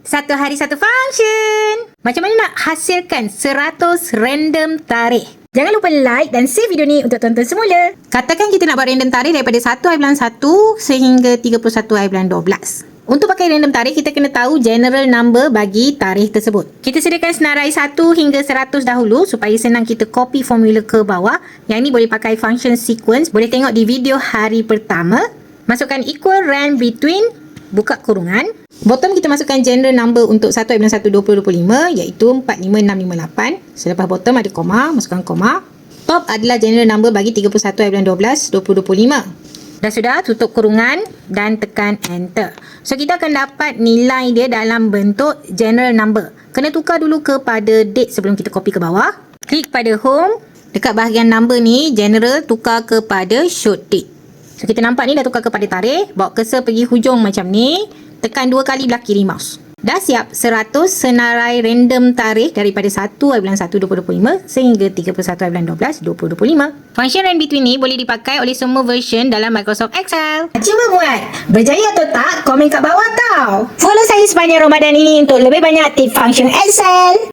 Satu hari satu function. Macam mana nak hasilkan 100 random tarikh? Jangan lupa like dan save video ni untuk tonton semula. Katakan kita nak buat random tarikh daripada 1 hari bulan 1 sehingga 31 hari bulan 12. Untuk pakai random tarikh, kita kena tahu general number bagi tarikh tersebut. Kita sediakan senarai 1 hingga 100 dahulu supaya senang kita copy formula ke bawah. Yang ni boleh pakai function sequence. Boleh tengok di video hari pertama. Masukkan equal rand between, buka kurungan. Bottom kita masukkan general number untuk 1 hari bulan 1 2025 iaitu 45658. Selepas bottom ada koma, masukkan koma. Top adalah general number bagi 31 hari bulan 12 2025. Dah sudah, tutup kurungan dan tekan enter. So kita akan dapat nilai dia dalam bentuk general number. Kena tukar dulu kepada date sebelum kita copy ke bawah. Klik pada home. Dekat bahagian number ni, general tukar kepada show date. So kita nampak ni dah tukar kepada tarikh. Bawa cursor pergi hujung macam ni. Tekan 2 kali belah kiri mouse. Dah siap 100 senarai random tarikh daripada 1 hari bulan 1 2025 sehingga 31 hari bulan 12 2025. Function rand between ni boleh dipakai oleh semua version dalam Microsoft Excel. Cuba buat. Berjaya atau tak? Komen kat bawah tau. Follow saya sepanjang Ramadan ini untuk lebih banyak tips function Excel.